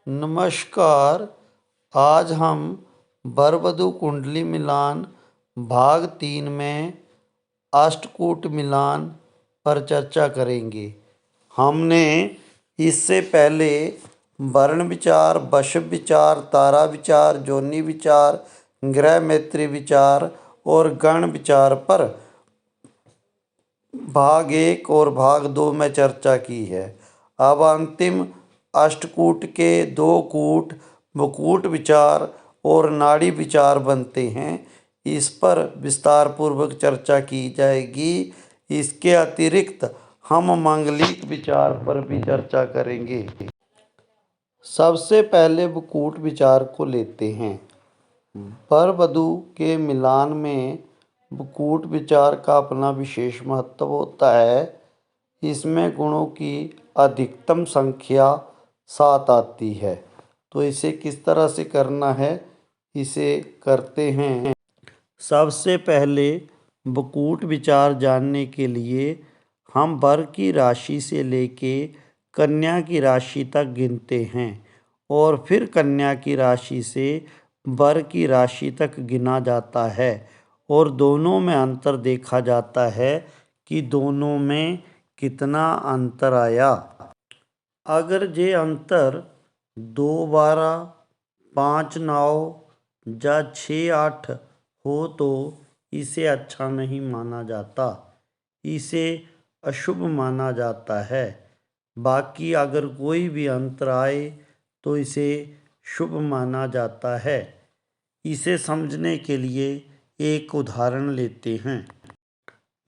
नमस्कार। आज हम वर वधू कुंडली मिलान भाग 3 में अष्टकूट मिलान पर चर्चा करेंगे। हमने इससे पहले वर्ण विचार, वशव विचार, तारा विचार, जोनि विचार, ग्रह मैत्री विचार और गण विचार पर भाग 1 और भाग 2 में चर्चा की है। अब अंतिम अष्टकूट के 2 कूट मुकुट विचार और नाड़ी विचार बनते हैं। इस पर विस्तार पूर्वक चर्चा की जाएगी। इसके अतिरिक्त हम मांगलिक विचार पर भी चर्चा करेंगे। सबसे पहले मुकुट विचार को लेते हैं। वर वधू के मिलान में मुकुट विचार का अपना विशेष महत्व होता है। इसमें गुणों की अधिकतम संख्या 7 आती है। तो इसे किस तरह से करना है, इसे करते हैं। सबसे पहले मुकुट विचार जानने के लिए हम वर की राशि से लेके कन्या की राशि तक गिनते हैं और फिर कन्या की राशि से वर की राशि तक गिना जाता है और दोनों में अंतर देखा जाता है कि दोनों में कितना अंतर आया। अगर ये अंतर 2 12, 5 9 या 6 8 हो तो इसे अच्छा नहीं माना जाता, इसे अशुभ माना जाता है। बाकी अगर कोई भी अंतर आए तो इसे शुभ माना जाता है। इसे समझने के लिए एक उदाहरण लेते हैं।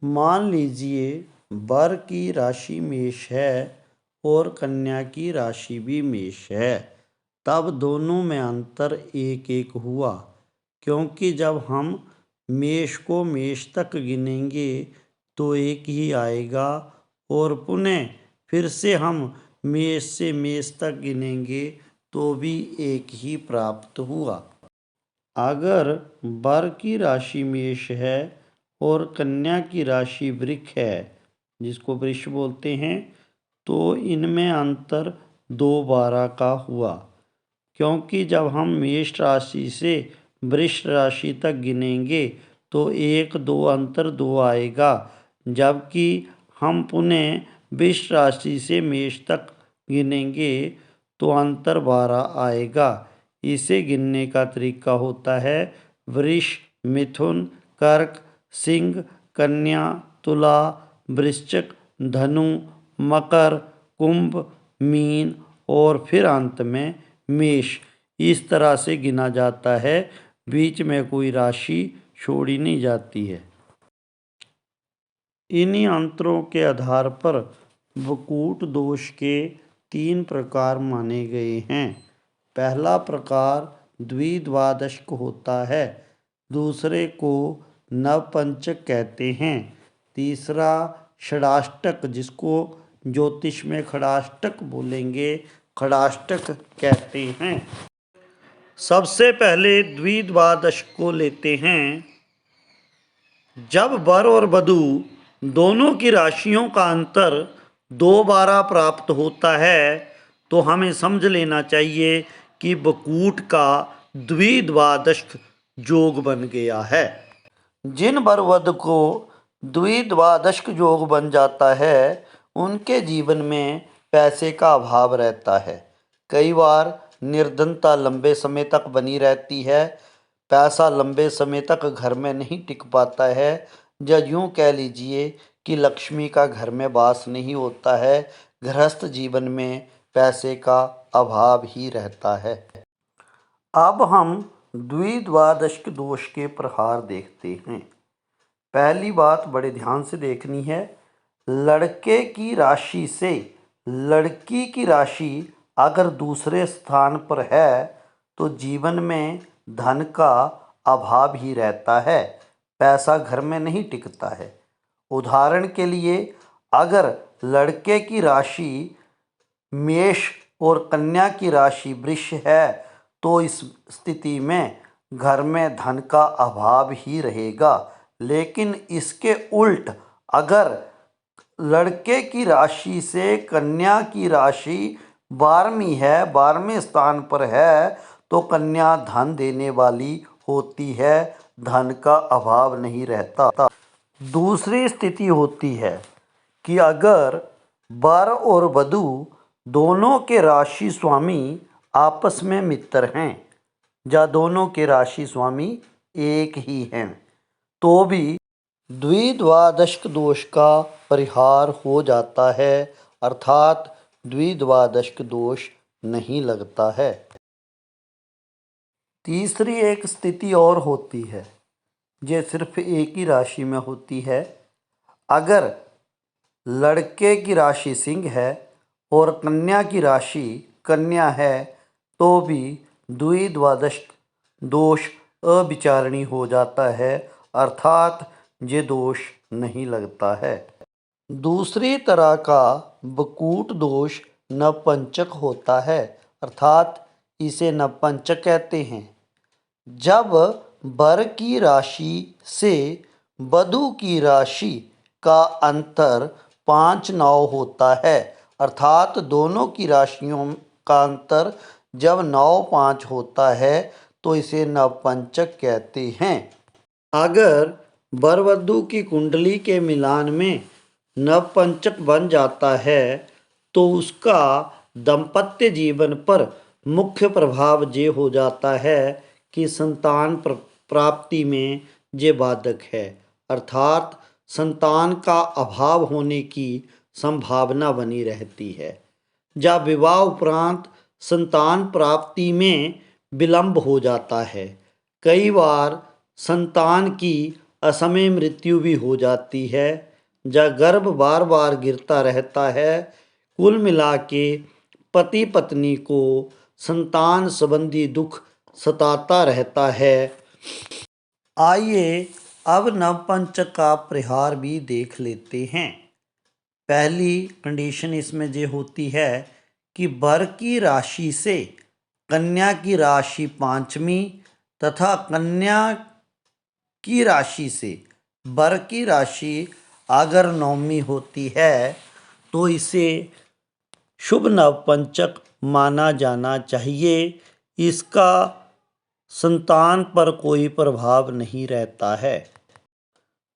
मान लीजिए वर की राशि मेष है और कन्या की राशि भी मेष है। तब दोनों में अंतर 1 1 हुआ, क्योंकि जब हम मेष को मेष तक गिनेंगे तो 1 ही आएगा और पुनः फिर से हम मेष से मेष तक गिनेंगे तो भी 1 ही प्राप्त हुआ। अगर वर की राशि मेष है और कन्या की राशि वृष है, जिसको वृष बोलते हैं, तो इनमें अंतर 2 12 का हुआ, क्योंकि जब हम मेष राशि से वृष राशि तक गिनेंगे तो 1 2 अंतर 2 आएगा, जबकि हम पुनः वृष राशि से मेष तक गिनेंगे तो अंतर 12 आएगा। इसे गिनने का तरीका होता है वृष, मिथुन, कर्क, सिंह, कन्या, तुला, वृश्चिक, धनु, मकर, कुंभ, मीन और फिर अंत में मेष। इस तरह से गिना जाता है, बीच में कोई राशि छोड़ी नहीं जाती है। इन्हीं अंतरों के आधार पर मुकुट दोष के 3 प्रकार माने गए हैं। पहला प्रकार द्विद्वादशक होता है, दूसरे को नवपंचक कहते हैं, तीसरा षडाष्टक, जिसको ज्योतिष में खड़ाष्टक बोलेंगे, खड़ाष्टक कहते हैं। सबसे पहले द्विद्वादशक को लेते हैं। जब वर और वधू दोनों की राशियों का अंतर 2 12 प्राप्त होता है तो हमें समझ लेना चाहिए कि मुकुट का द्विद्वादश योग बन गया है। जिन वर वधू को द्विद्वादश योग बन जाता है उनके जीवन में पैसे का अभाव रहता है। कई बार निर्धनता लंबे समय तक बनी रहती है, पैसा लंबे समय तक घर में नहीं टिक पाता है, या यूँ कह लीजिए कि लक्ष्मी का घर में वास नहीं होता है। गृहस्थ जीवन में पैसे का अभाव ही रहता है। अब हम द्विद्वादश दोष के प्रहार देखते हैं। पहली बात बड़े ध्यान से देखनी है, लड़के की राशि से लड़की की राशि अगर दूसरे स्थान पर है तो जीवन में धन का अभाव ही रहता है, पैसा घर में नहीं टिकता है। उदाहरण के लिए अगर लड़के की राशि मेष और कन्या की राशि वृष है तो इस स्थिति में घर में धन का अभाव ही रहेगा। लेकिन इसके उल्ट अगर लड़के की राशि से कन्या की राशि 12वीं है, 12वें स्थान पर है तो कन्या धन देने वाली होती है, धन का अभाव नहीं रहता। दूसरी स्थिति होती है कि अगर वर और वधू दोनों के राशि स्वामी आपस में मित्र हैं या दोनों के राशि स्वामी एक ही हैं तो भी द्विद्वादश दोष का परिहार हो जाता है, अर्थात द्विद्वादश दोष नहीं लगता है। तीसरी एक स्थिति और होती है, ये सिर्फ एक ही राशि में होती है। अगर लड़के की राशि सिंह है और कन्या की राशि कन्या है तो भी द्विद्वादश दोष अविचारणी हो जाता है, अर्थात ये दोष नहीं लगता है। दूसरी तरह का बकूट दोष नपुंसक होता है, अर्थात इसे नपुंसक कहते हैं। जब वर की राशि से वधू की राशि का अंतर 5-9 होता है, अर्थात दोनों की राशियों का अंतर जब 9-5 होता है तो इसे नपुंसक कहते हैं। अगर वर वधू की कुंडली के मिलान में नपुंसक बन जाता है तो उसका दाम्पत्य जीवन पर मुख्य प्रभाव ये हो जाता है कि संतान प्राप्ति में ये बाधक है, अर्थात संतान का अभाव होने की संभावना बनी रहती है। जब विवाह उपरांत संतान प्राप्ति में विलंब हो जाता है, कई बार संतान की असमय मृत्यु भी हो जाती है, जब गर्भ बार बार गिरता रहता है। कुल मिला के पति पत्नी को संतान संबंधी दुख सताता रहता है। आइए अब नपुंसक का परिहार भी देख लेते हैं। पहली कंडीशन इसमें ये होती है कि वर की राशि से कन्या की राशि 5वीं तथा कन्या की राशि से वर की राशि अगर 9वीं होती है तो इसे शुभ नपुंसक माना जाना चाहिए। इसका संतान पर कोई प्रभाव नहीं रहता है।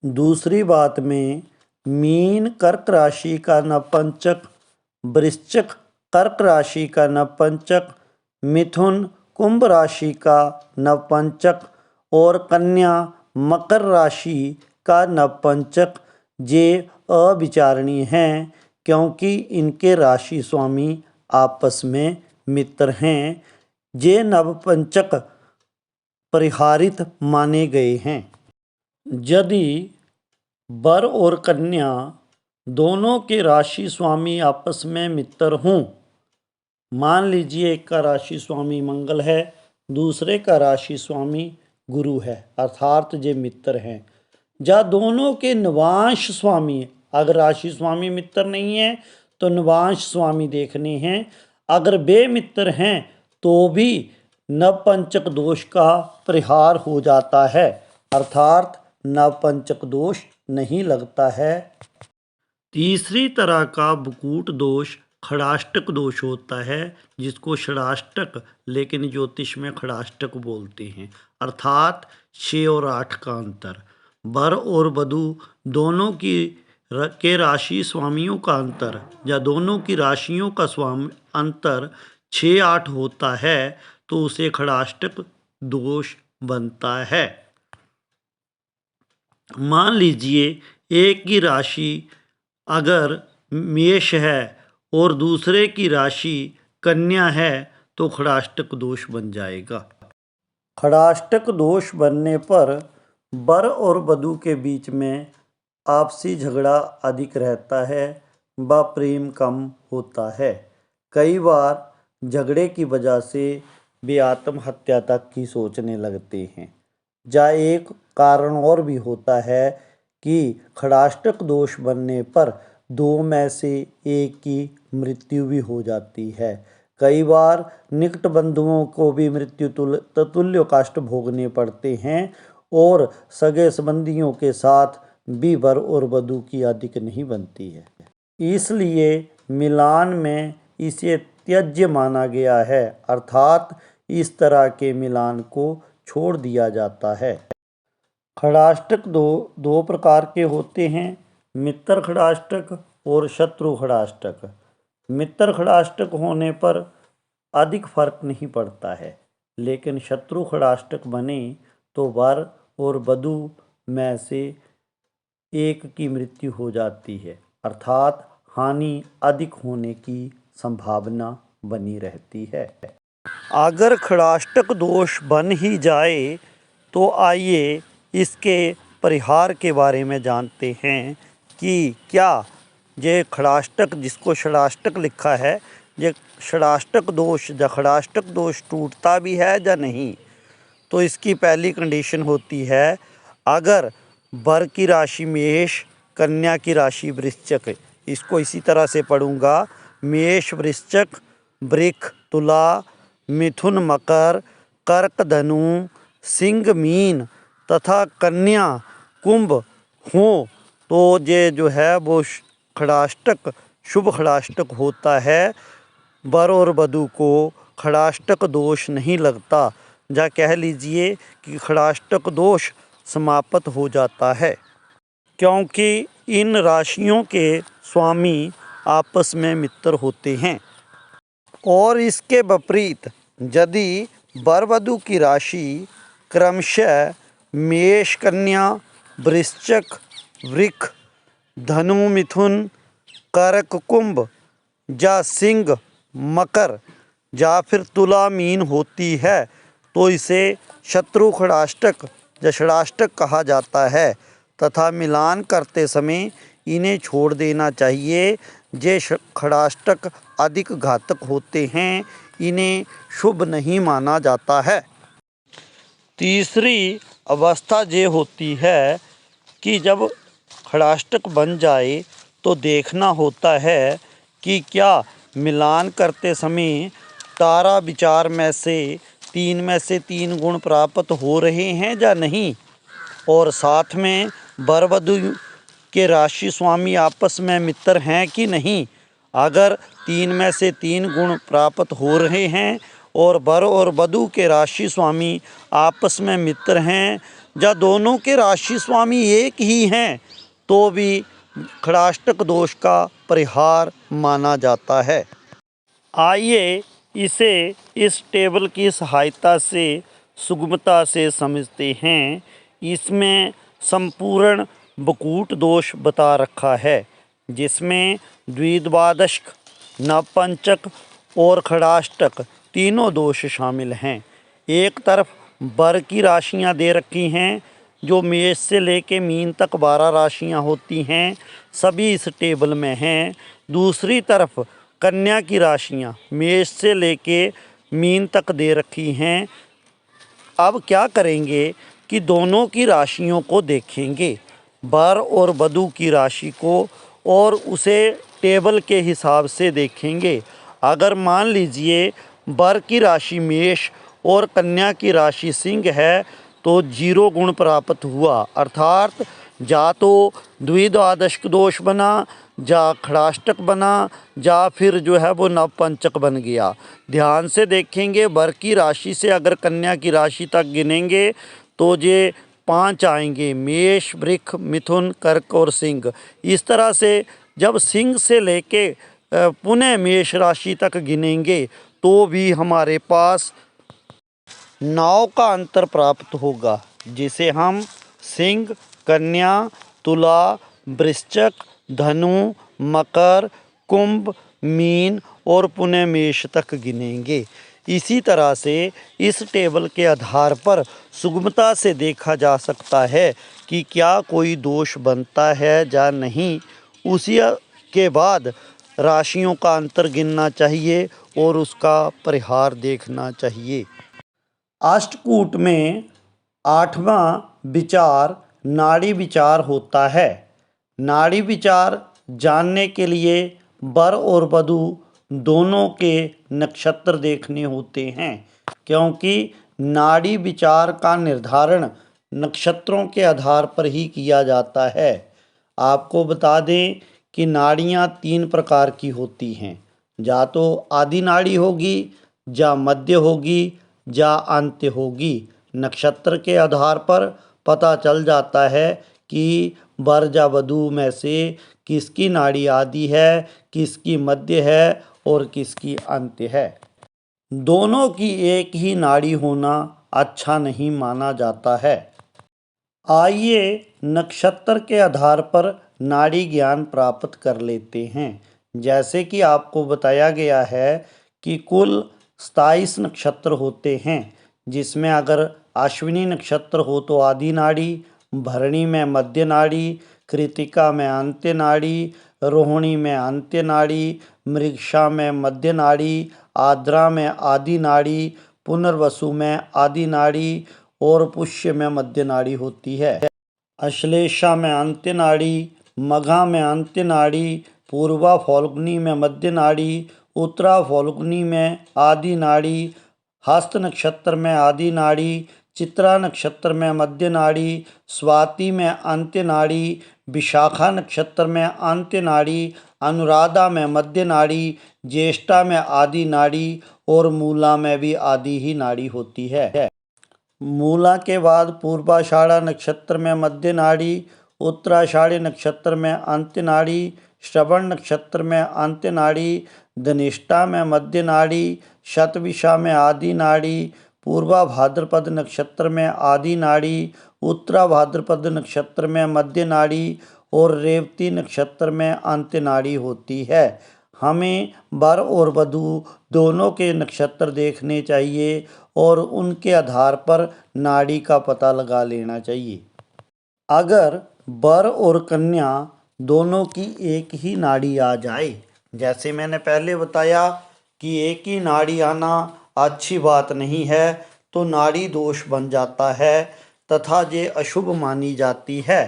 दूसरी बात में मीन कर्क राशि का नपुंसक, वृश्चिक कर्क राशि का नपुंसक, मिथुन कुंभ राशि का नपुंसक और कन्या मकर राशि का नपुंसक ये अविचारणीय हैं, क्योंकि इनके राशि स्वामी आपस में मित्र हैं। ये नपुंसक परिहारित माने गए हैं। यदि वर और कन्या दोनों के राशि स्वामी आपस में मित्र हों, मान लीजिए एक का राशि स्वामी मंगल है, दूसरे का राशि स्वामी गुरु है, अर्थात ये मित्र हैं। या दोनों के नवांश स्वामी, अगर राशि स्वामी मित्र नहीं है तो नवांश स्वामी देखने हैं। अगर वे मित्र हैं तो भी नपुंसक दोष का परिहार हो जाता है, अर्थात नपुंसक दोष नहीं लगता है। तीसरी तरह का बकूट दोष खड़ाष्टक दोष होता है, जिसको षडाष्टक लेकिन ज्योतिष में खड़ाष्टक बोलते हैं, अर्थात 6 और 8 का अंतर। वर और वधू दोनों के राशि स्वामियों का अंतर या दोनों की राशियों का स्वामी अंतर 6-8 होता है तो उसे खड़ाष्टक दोष बनता है। मान लीजिए एक की राशि अगर मेष है और दूसरे की राशि कन्या है तो खड़ाष्टक दोष बन जाएगा। खड़ाष्टक दोष बनने पर वर और वधू के बीच में आपसी झगड़ा अधिक रहता है व प्रेम कम होता है। कई बार झगड़े की वजह से वे आत्महत्या तक की सोचने लगते हैं। या एक कारण और भी होता है कि खड़ाष्टक दोष बनने पर 2 में से एक की मृत्यु भी हो जाती है। कई बार निकट बंधुओं को भी मृत्यु तुल्य कष्ट भोगने पड़ते हैं और सगे संबंधियों के साथ भी वर और वधू की अधिक नहीं बनती है। इसलिए मिलान में इसे त्याज्य माना गया है, अर्थात इस तरह के मिलान को छोड़ दिया जाता है। खड़ाष्टक दो प्रकार के होते हैं, मित्र खड़ाष्टक और शत्रु खड़ाष्टक। मित्र खड़ाष्टक होने पर अधिक फर्क नहीं पड़ता है, लेकिन शत्रु खड़ाष्टक बने तो वर और वधू में से एक की मृत्यु हो जाती है, अर्थात हानि अधिक होने की संभावना बनी रहती है। अगर खड़ाष्टक दोष बन ही जाए तो आइए इसके परिहार के बारे में जानते हैं कि क्या ये खड़ाष्टक, जिसको षडाष्टक लिखा है, ये षडाष्टक दोष या खड़ाष्टक दोष टूटता भी है या नहीं। तो इसकी पहली कंडीशन होती है, अगर वर की राशि मेष, कन्या की राशि वृश्चिक, इसको इसी तरह से पढ़ूंगा, मेष वृश्चिक, वृक तुला, मिथुन मकर, कर्क धनु, सिंह मीन तथा कन्या कुंभ हो तो ये जो है वो खड़ाष्टक शुभ खड़ाष्टक होता है। वर और वधू को खड़ाष्टक दोष नहीं लगता, या कह लीजिए कि खड़ाष्टक दोष समाप्त हो जाता है, क्योंकि इन राशियों के स्वामी आपस में मित्र होते हैं। और इसके विपरीत यदि वर वधू की राशि क्रमशः मेष कन्या, वृश्चिक वृक, धनु मिथुन, कर्क कुंभ या सिंह मकर या फिर तुला मीन होती है तो इसे शत्रु खड़ाष्टक या षडाष्टक कहा जाता है तथा मिलान करते समय इन्हें छोड़ देना चाहिए। ये खड़ाष्टक अधिक घातक होते हैं, इन्हें शुभ नहीं माना जाता है। तीसरी अवस्था ये होती है कि जब खड़ाष्टक बन जाए तो देखना होता है कि क्या मिलान करते समय तारा विचार में से तीन गुण प्राप्त हो रहे हैं या नहीं, और साथ में वर वधू के राशि स्वामी आपस में मित्र हैं कि नहीं। अगर 3 में से 3 गुण प्राप्त हो रहे हैं और वर और वधू के राशि स्वामी आपस में मित्र हैं या दोनों के राशि स्वामी एक ही हैं तो भी खड़ाष्टक दोष का परिहार माना जाता है। आइए इसे इस टेबल की सहायता से सुगमता से समझते हैं। इसमें संपूर्ण बकूट दोष बता रखा है, जिसमें द्विद्वादश, नवपंचक और खड़ाष्टक तीनों दोष शामिल हैं। एक तरफ वर की राशियां दे रखी हैं, जो मेष से लेके मीन तक 12 राशियां होती हैं, सभी इस टेबल में हैं। दूसरी तरफ कन्या की राशियां मेष से लेके मीन तक दे रखी हैं। अब क्या करेंगे कि दोनों की राशियों को देखेंगे, वर और वधू की राशि को, और उसे टेबल के हिसाब से देखेंगे। अगर मान लीजिए वर की राशि मेष और कन्या की राशि सिंह है तो 0 गुण प्राप्त हुआ, अर्थात या तो द्विद्वादश दोष बना, या खड़ाष्टक बना, या फिर जो है वो नवपंचक बन गया। ध्यान से देखेंगे, वर की राशि से अगर कन्या की राशि तक गिनेंगे तो ये 5 आएंगे, मेष वृक मिथुन कर्क और सिंह। इस तरह से जब सिंह से लेके पुनः मेष राशि तक गिनेंगे तो भी हमारे पास 9 का अंतर प्राप्त होगा, जिसे हम सिंह, कन्या, तुला, वृश्चिक, धनु, मकर, कुंभ, मीन और पुनः मेष तक गिनेंगे। इसी तरह से इस टेबल के आधार पर सुगमता से देखा जा सकता है कि क्या कोई दोष बनता है या नहीं। उसी के बाद राशियों का अंतर गिनना चाहिए और उसका परिहार देखना चाहिए। अष्टकूट में 8वां विचार नाड़ी विचार होता है। नाड़ी विचार जानने के लिए वर और वधू दोनों के नक्षत्र देखने होते हैं, क्योंकि नाड़ी विचार का निर्धारण नक्षत्रों के आधार पर ही किया जाता है। आपको बता दें कि नाड़ियाँ 3 प्रकार की होती हैं, जा तो आदि नाड़ी होगी, जा मध्य होगी, जा अंत्य होगी। नक्षत्र के आधार पर पता चल जाता है कि वर या वधू में से किसकी नाड़ी आदि है, किसकी मध्य है और किसकी अंत्य है। दोनों की एक ही नाड़ी होना अच्छा नहीं माना जाता है। आइए नक्षत्र के आधार पर नाड़ी ज्ञान प्राप्त कर लेते हैं। जैसे कि आपको बताया गया है कि कुल 27 नक्षत्र होते हैं, जिसमें अगर अश्विनी नक्षत्र हो तो आदि नाड़ी, भरणी में मध्य नाड़ी, कृतिका में अंत्य नाड़ी, रोहिणी में अंत्य नाड़ी, मृगशा में मध्य नाड़ी, आद्रा में आदि नाड़ी, पुनर्वसु में आदि नाड़ी और पुष्य में मध्य नाड़ी होती है। अश्लेषा में अंत्य नाड़ी, मघा में अंत्य नाड़ी, पूर्वा फाल्गुनी में मध्य नाड़ी, उत्तरा फाल्गुनी में आदि नाड़ी, हस्त नक्षत्र में आदि नाड़ी, चित्रा नक्षत्र में मध्य नाड़ी, स्वाति में अंत्य नाड़ी, विशाखा नक्षत्र में अंत्य नाड़ी, अनुराधा में मध्य नाड़ी, ज्येष्ठा में आदि नाड़ी और मूला में भी आदि ही नाड़ी होती है। मूला के बाद पूर्वाषाढ़ा नक्षत्र में मध्य नाड़ी, उत्तराषाढ़ी नक्षत्र में अंत्य नाड़ी, श्रवण नक्षत्र में अंत्य नाड़ी, धनिष्ठा में मध्य नाड़ी, शतभिषा में आदि नाड़ी, पूर्वा भाद्रपद नक्षत्र में आदि नाड़ी, उत्तरा भाद्रपद नक्षत्र में मध्य नाड़ी और रेवती नक्षत्र में अंत्य नाड़ी होती है। हमें वर और वधू दोनों के नक्षत्र देखने चाहिए और उनके आधार पर नाड़ी का पता लगा लेना चाहिए। अगर वर और कन्या दोनों की एक ही नाड़ी आ जाए, जैसे मैंने पहले बताया कि एक ही नाड़ी आना अच्छी बात नहीं है, तो नाड़ी दोष बन जाता है तथा ये अशुभ मानी जाती है।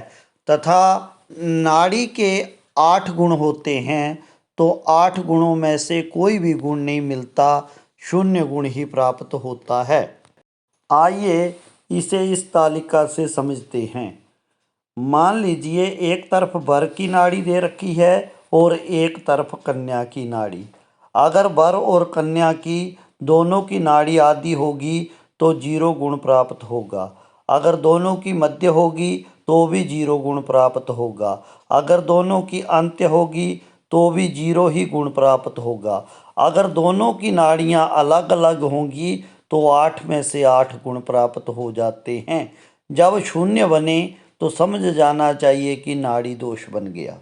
तथा नाड़ी के 8 गुण होते हैं, तो 8 गुणों में से कोई भी गुण नहीं मिलता, 0 गुण ही प्राप्त होता है। आइए इसे इस तालिका से समझते हैं। मान लीजिए एक तरफ वर की नाड़ी दे रखी है और एक तरफ कन्या की नाड़ी। अगर वर और कन्या की दोनों की नाड़ी आदि होगी तो 0 गुण प्राप्त होगा। अगर दोनों की मध्य होगी तो भी 0 गुण प्राप्त होगा। अगर दोनों की अंत्य होगी तो भी 0 ही गुण प्राप्त होगा। अगर दोनों की नाड़ियाँ अलग अलग होंगी तो 8 में से 8 गुण प्राप्त हो जाते हैं। जब 0 बने तो समझ जाना चाहिए कि नाड़ी दोष बन गया।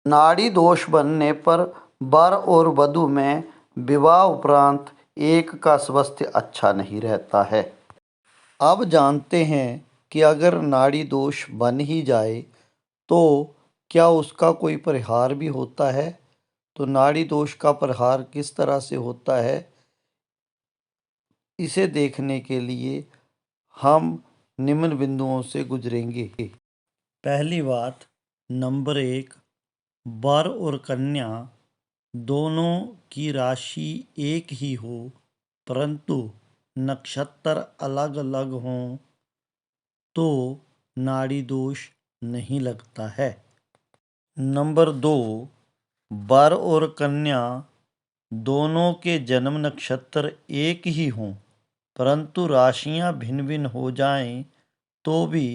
नाड़ी दोष बनने पर वर और वधू में विवाह उपरांत एक का स्वास्थ्य अच्छा नहीं रहता है। अब जानते हैं कि अगर नाड़ी दोष बन ही जाए तो क्या उसका कोई परिहार भी होता है। तो नाड़ी दोष का परिहार किस तरह से होता है, इसे देखने के लिए हम निम्न बिंदुओं से गुजरेंगे। पहली बात, नंबर 1, वर और कन्या दोनों की राशि एक ही हो परंतु नक्षत्र अलग अलग हों तो नाड़ी दोष नहीं लगता है। नंबर 2, वर और कन्या दोनों के जन्म नक्षत्र एक ही हों परंतु राशियां भिन्न भिन्न हो जाएं तो भी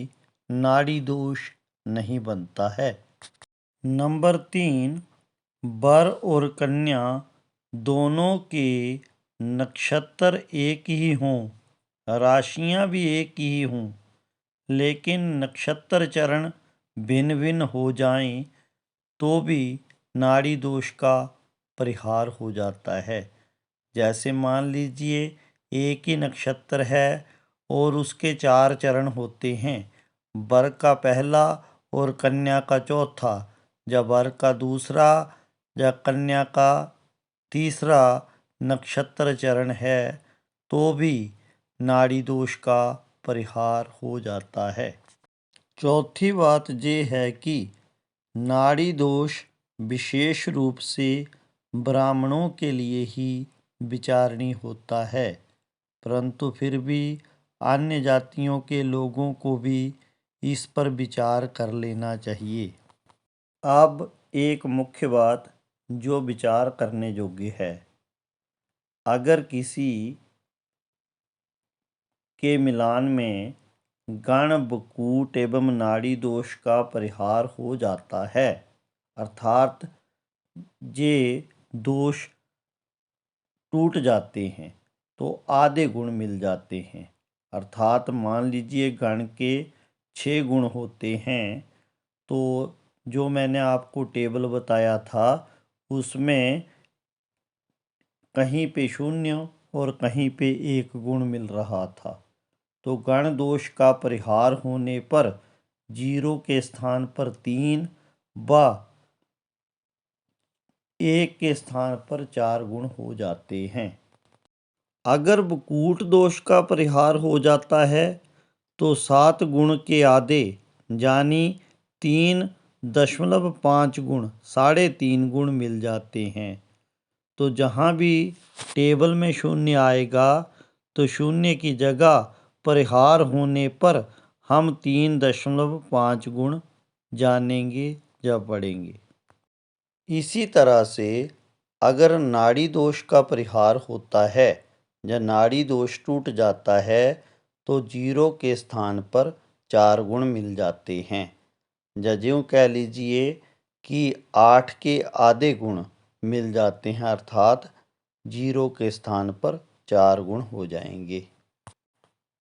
नाड़ी दोष नहीं बनता है। नंबर 3, वर और कन्या दोनों के नक्षत्र एक ही हों, राशियां भी एक ही हों, लेकिन नक्षत्र चरण भिन्न भिन्न हो जाएं तो भी नाड़ी दोष का परिहार हो जाता है। जैसे मान लीजिए एक ही नक्षत्र है और उसके 4 चरण होते हैं, वर का पहला और कन्या का चौथा, जब वर का दूसरा या कन्या का तीसरा नक्षत्र चरण है तो भी नाड़ी दोष का परिहार हो जाता है। चौथी बात ये है कि नाड़ी दोष विशेष रूप से ब्राह्मणों के लिए ही विचारणीय होता है, परंतु फिर भी अन्य जातियों के लोगों को भी इस पर विचार कर लेना चाहिए। अब एक मुख्य बात, जो विचार करने योग्य है। अगर किसी के मिलान में गण, बकूट एवं नाड़ी दोष का परिहार हो जाता है, अर्थात ये दोष टूट जाते हैं, तो आधे गुण मिल जाते हैं। अर्थात मान लीजिए गण के 6 गुण होते हैं, तो जो मैंने आपको टेबल बताया था उसमें कहीं पे 0 और कहीं पे 1 गुण मिल रहा था। तो गण दोष का परिहार होने पर 0 के स्थान पर 3 व 1 के स्थान पर 4 गुण हो जाते हैं। अगर बकूट दोष का परिहार हो जाता है तो 7 गुण के आधे यानी 3.5 गुण, 3.5 गुण मिल जाते हैं। तो जहाँ भी टेबल में 0 आएगा तो 0 की जगह परिहार होने पर हम 3.5 गुण जानेंगे या पढ़ेंगे। इसी तरह से अगर नाड़ी दोष का परिहार होता है या नाड़ी दोष टूट जाता है तो 0 के स्थान पर 4 गुण मिल जाते हैं। या यूँ कह लीजिए कि 8 के आधे गुण मिल जाते हैं, अर्थात 0 के स्थान पर 4 गुण हो जाएंगे।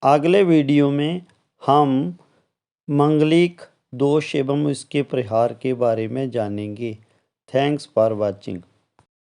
अगले वीडियो में हम मंगलिक दोष एवं इसके परिहार के बारे में जानेंगे। Thanks for watching.